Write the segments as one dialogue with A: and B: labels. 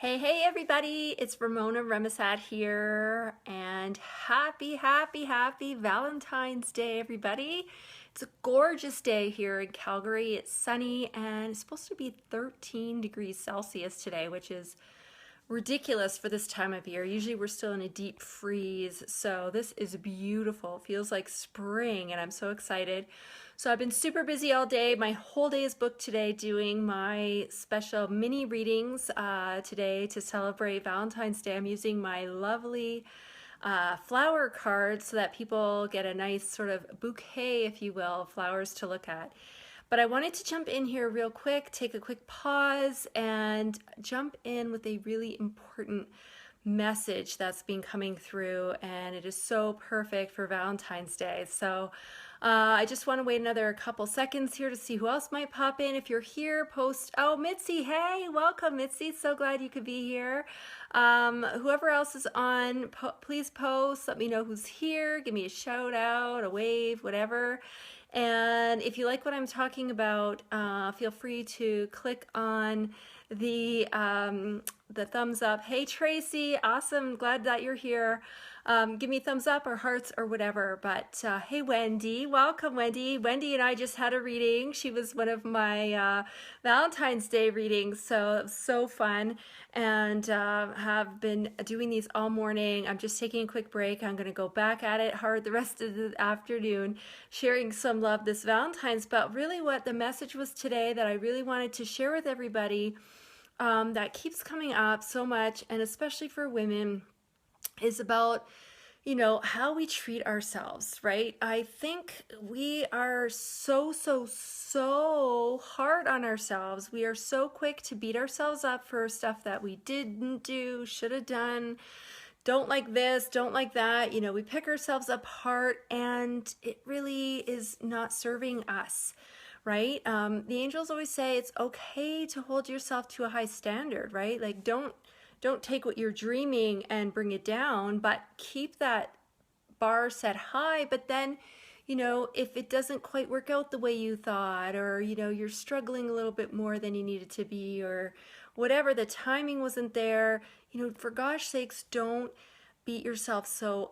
A: Hey everybody, it's Ramona Remisat here, and happy Valentine's Day, everybody. It's a gorgeous day here in Calgary. It's sunny and it's supposed to be 13 degrees Celsius today, which is ridiculous for this time of year. Usually we're still in a deep freeze, so this is beautiful. It feels like spring and I'm so excited. So I've been super busy all day. My whole day is booked today doing my special mini readings today to celebrate Valentine's Day. I'm using my lovely flower cards so that people get a nice sort of bouquet, if you will, of flowers to look at. But I wanted to jump in here real quick, take a quick pause, and jump in with a really important message that's been coming through, and it is so perfect for Valentine's Day. So I just want to wait another couple seconds here to see who else might pop in. If you're here, post. Oh, Mitzi, hey, welcome, Mitzi. So glad you could be here. Whoever else is on, please post. Let me know who's here. Give me a shout out, a wave, whatever. And if you like what I'm talking about, feel free to click on the thumbs up. Hey Tracy, awesome, glad that you're here. Give me thumbs up or hearts or whatever. But hey Wendy, welcome Wendy. Wendy and I just had a reading. She was one of my Valentine's Day readings, so it was so fun. And have been doing these all morning. I'm just taking a quick break. I'm gonna go back at it hard the rest of the afternoon, sharing some love this Valentine's. But really what the message was today that I really wanted to share with everybody that keeps coming up so much, and especially for women, is about, you know, how we treat ourselves, right? I think we are so hard on ourselves. We are so quick to beat ourselves up for stuff that we didn't do, should have done, don't like this, don't like that. You know, we pick ourselves apart and it really is not serving us. Right? The angels always say it's okay to hold yourself to a high standard, right? Like don't take what you're dreaming and bring it down, but keep that bar set high. But then, you know, if it doesn't quite work out the way you thought, or, you know, you're struggling a little bit more than you needed to be, or whatever, the timing wasn't there, you know, for gosh sakes, don't beat yourself so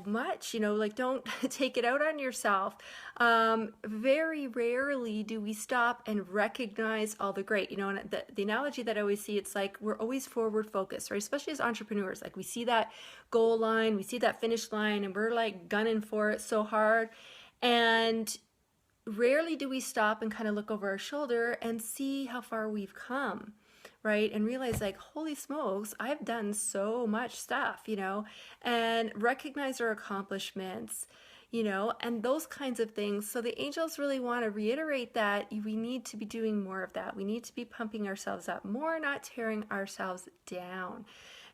A: much, you know, like don't take it out on yourself. Very rarely do we stop and recognize all the great, you know, and the analogy that I always see, it's like we're always forward focused, right? Especially as entrepreneurs, like we see that goal line, we see that finish line, and we're like gunning for it so hard. And rarely do we stop and kind of look over our shoulder and see how far we've come, right? And realize like, holy smokes, I've done so much stuff, you know, and recognize our accomplishments, you know, and those kinds of things. So the angels really want to reiterate that we need to be doing more of that. We need to be pumping ourselves up more, not tearing ourselves down.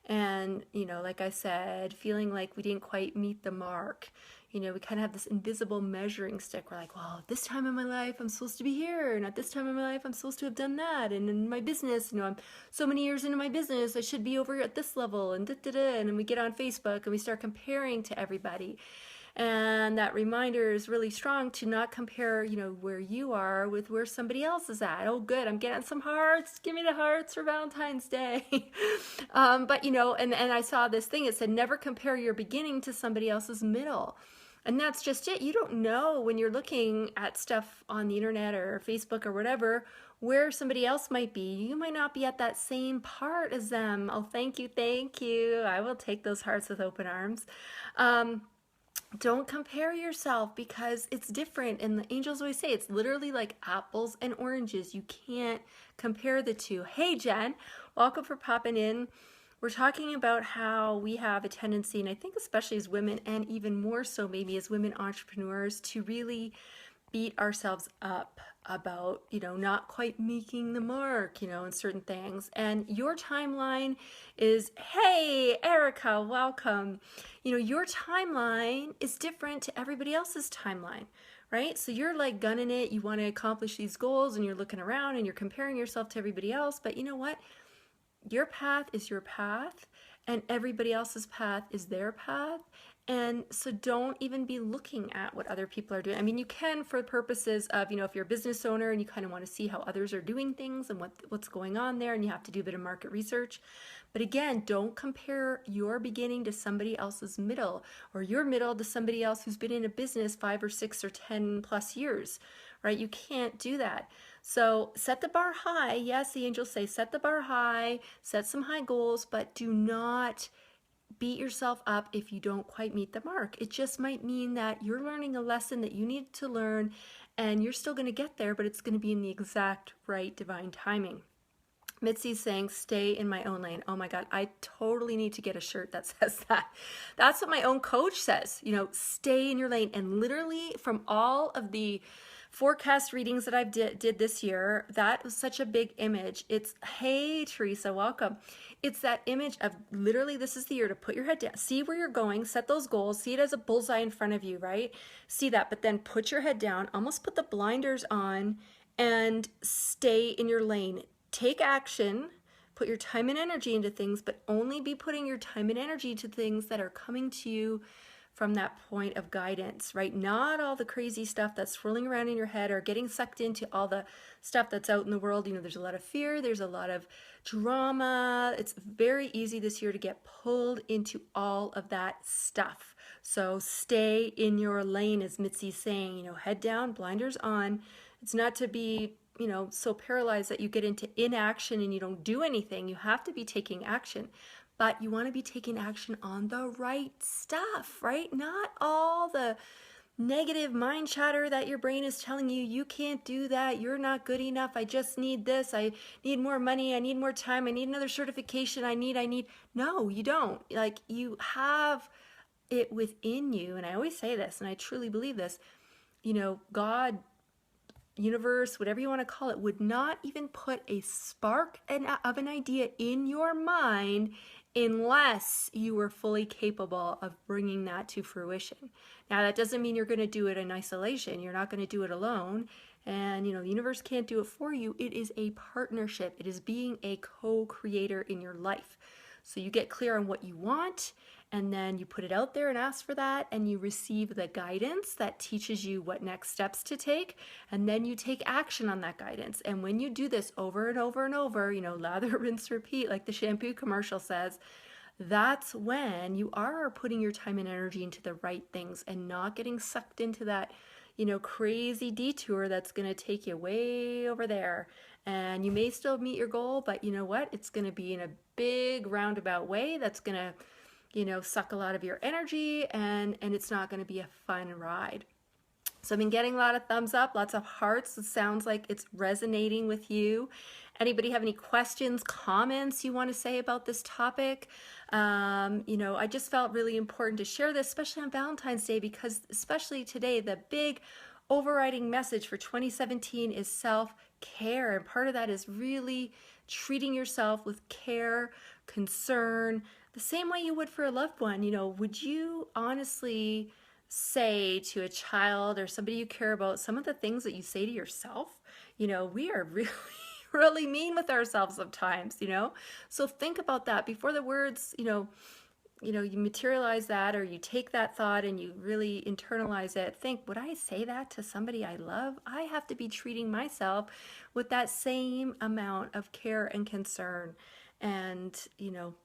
A: And, you know, like I said, feeling like we didn't quite meet the mark. You know, we kind of have this invisible measuring stick. We're like, well, this time in my life, I'm supposed to be here. And at this time in my life, I'm supposed to have done that. And in my business, you know, I'm so many years into my business, I should be over at this level and da-da-da. And then we get on Facebook and we start comparing to everybody. And that reminder is really strong to not compare, you know, where you are with where somebody else is at. Oh, good, I'm getting some hearts. Give me the hearts for Valentine's Day. But, you know, and I saw this thing, it said, never compare your beginning to somebody else's middle. And that's just it. You don't know when you're looking at stuff on the internet or Facebook or whatever, where somebody else might be. You might not be at that same part as them. Oh, thank you, thank you. I will take those hearts with open arms. Don't compare yourself because it's different. And the angels always say it's literally like apples and oranges. You can't compare the two. Hey, Jen, welcome for popping in. We're talking about how we have a tendency, and I think especially as women, and even more so maybe as women entrepreneurs, to really beat ourselves up about, you know, not quite making the mark, you know, in certain things. And your timeline is, hey, Erica, welcome. You know, your timeline is different to everybody else's timeline, right? So you're like gunning it, you want to accomplish these goals, and you're looking around and you're comparing yourself to everybody else. But you know what? Your path is your path, and everybody else's path is their path. And so don't even be looking at what other people are doing. I mean, you can for purposes of, if you're a business owner and you kind of want to see how others are doing things and what's going on there, and you have to do a bit of market research. But again, don't compare your beginning to somebody else's middle, or your middle to somebody else who's been in a business 5 or 6 or 10 plus years, right? You can't do that. So set the bar high. Yes, the angels say set the bar high, set some high goals, but do not beat yourself up if you don't quite meet the mark. It just might mean that you're learning a lesson that you need to learn, and you're still going to get there, but it's going to be in the exact right divine timing. Mitzi's saying, stay in my own lane. Oh my God, I totally need to get a shirt that says that. That's what my own coach says, stay in your lane. And literally from all of the forecast readings that I did this year, that was such a big image. It's, hey, Teresa, welcome. It's that image of literally, this is the year to put your head down, see where you're going, set those goals, see it as a bullseye in front of you, right? See that, but then put your head down, almost put the blinders on, and stay in your lane. Take action, put your time and energy into things, but only be putting your time and energy to things that are coming to you from that point of guidance, right? Not all the crazy stuff that's swirling around in your head or getting sucked into all the stuff that's out in the world. There's a lot of fear, there's a lot of drama. It's very easy this year to get pulled into all of that stuff. So stay in your lane, as Mitzi's saying, head down, blinders on. It's not to be so paralyzed that you get into inaction and you don't do anything. You have to be taking action, but you want to be taking action on the right stuff, right? Not all the negative mind chatter that your brain is telling you, you can't do that, you're not good enough, I just need this, I need more money, I need more time, I need another certification, I need. No, you don't. Like, you have it within you. And I always say this, and I truly believe this, God, universe, whatever you want to call it, would not even put a spark of an idea in your mind unless you were fully capable of bringing that to fruition. Now, that doesn't mean you're going to do it in isolation. You're not going to do it alone. And, the universe can't do it for you. It is a partnership. It is being a co-creator in your life. So you get clear on what you want, and then you put it out there and ask for that, and you receive the guidance that teaches you what next steps to take, and then you take action on that guidance. And when you do this over and over and over, lather, rinse, repeat, like the shampoo commercial says, that's when you are putting your time and energy into the right things and not getting sucked into that, crazy detour that's going to take you way over there. And you may still meet your goal, but you know what? It's going to be in a big roundabout way that's going to, suck a lot of your energy, and it's not going to be a fun ride. So I've been getting a lot of thumbs up, lots of hearts. It sounds like it's resonating with you. Anybody have any questions, comments you want to say about this topic? I just felt really important to share this, especially on Valentine's Day, because especially today, the big overriding message for 2017 is self-care. And part of that is really treating yourself with care, concern, the same way you would for a loved one. Would you honestly say to a child or somebody you care about some of the things that you say to yourself? We are really really mean with ourselves sometimes, so think about that before the words, you materialize that, or you take that thought and you really internalize it. Think, would I say that to somebody I love? I have to be treating myself with that same amount of care and concern. And,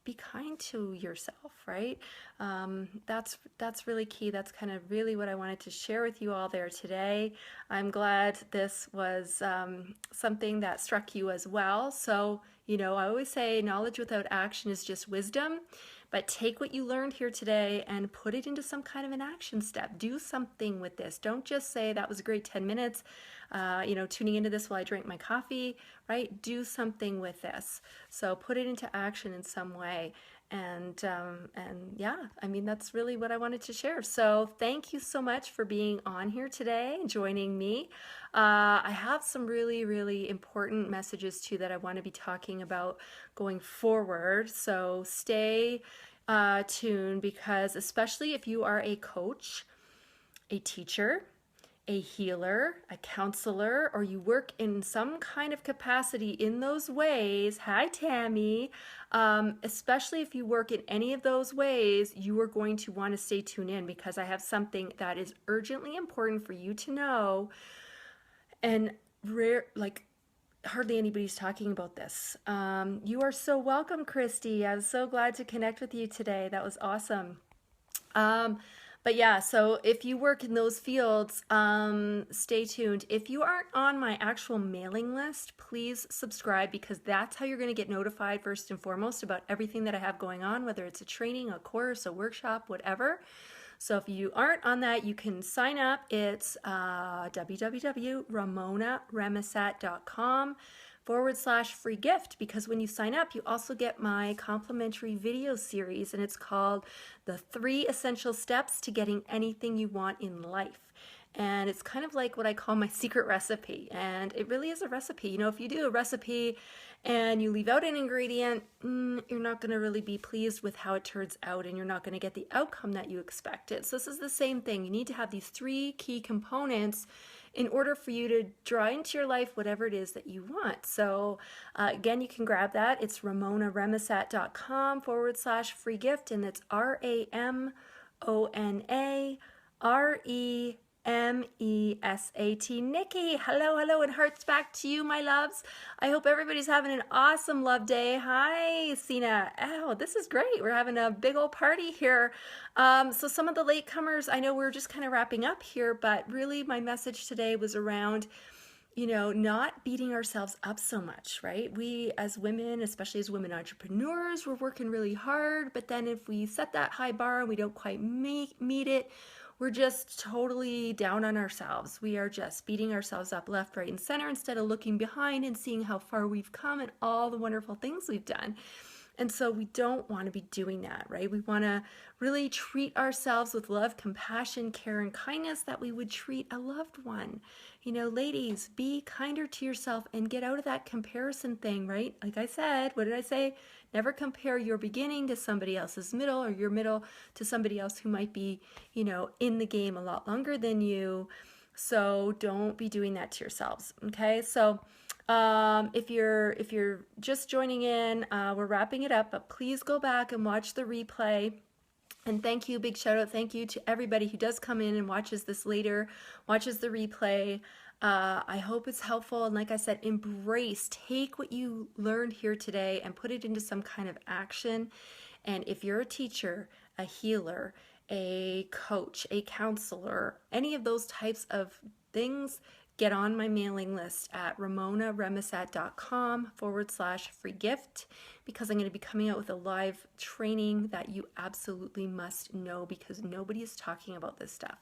A: be kind to yourself, right? That's really key. That's kind of really what I wanted to share with you all there today. I'm glad this was something that struck you as well. So, I always say knowledge without action is just wisdom. But take what you learned here today and put it into some kind of an action step. Do something with this. Don't just say that was a great 10 minutes, tuning into this while I drink my coffee, right? Do something with this. So put it into action in some way. And yeah, that's really what I wanted to share. So thank you so much for being on here today, joining me. I have some really, really important messages too that I want to be talking about going forward. So stay tuned, because especially if you are a coach, a teacher, a healer, a counselor, or you work in some kind of capacity in those ways, hi Tammy, especially if you work in any of those ways, you are going to want to stay tuned in because I have something that is urgently important for you to know. And like hardly anybody's talking about this. You are so welcome, Christy. I was so glad to connect with you today. That was awesome. But yeah, so if you work in those fields, stay tuned. If you aren't on my actual mailing list, please subscribe because that's how you're going to get notified first and foremost about everything that I have going on, whether it's a training, a course, a workshop, whatever. So if you aren't on that, you can sign up. It's www.ramonaremisat.com/free gift because when you sign up, you also get my complimentary video series and it's called The 3 Essential Steps to Getting Anything You Want in Life. And it's kind of like what I call my secret recipe. And it really is a recipe. You know, if you do a recipe and you leave out an ingredient, you're not going to really be pleased with how it turns out and you're not going to get the outcome that you expected. So this is the same thing. You need to have these 3 key components in order for you to draw into your life whatever it is that you want. So again, you can grab that. It's ramonaremisat.com/free gift and it's RAMONAREMESAT. Nikki, hello, and hearts back to you, my loves. I hope everybody's having an awesome love day. Hi, Sina. Oh, this is great. We're having a big old party here. So some of the latecomers, I know we're just kind of wrapping up here, but really my message today was around, you know, not beating ourselves up so much, right? We as women, especially as women entrepreneurs, we're working really hard, but then if we set that high bar and we don't quite meet it, we're just totally down on ourselves. We are just beating ourselves up left, right, and center instead of looking behind and seeing how far we've come and all the wonderful things we've done. And so we don't want to be doing that, right? We want to really treat ourselves with love, compassion, care, and kindness that we would treat a loved one. You know, ladies, be kinder to yourself and get out of that comparison thing, right? Like I said, what did I say? Never compare your beginning to somebody else's middle or your middle to somebody else who might be, you know, in the game a lot longer than you. So don't be doing that to yourselves, okay? So if you're just joining in, we're wrapping it up, but please go back and watch the replay. And thank you, big shout out, thank you to everybody who does come in and watches this later, watches the replay. I hope it's helpful. And like I said, embrace, take what you learned here today and put it into some kind of action. And if you're a teacher, a healer, a coach, a counselor, any of those types of things, get on my mailing list at ramonaremisat.com/free gift because I'm going to be coming out with a live training that you absolutely must know because nobody is talking about this stuff.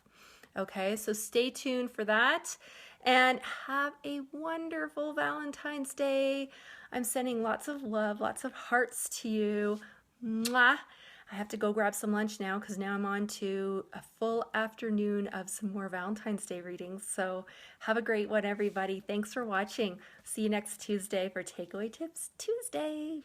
A: Okay, so stay tuned for that and have a wonderful Valentine's Day. I'm sending lots of love, lots of hearts to you. Mwah. I have to go grab some lunch now because now I'm on to a full afternoon of some more Valentine's Day readings. So have a great one, everybody. Thanks for watching. See you next Tuesday for Takeaway Tips Tuesday.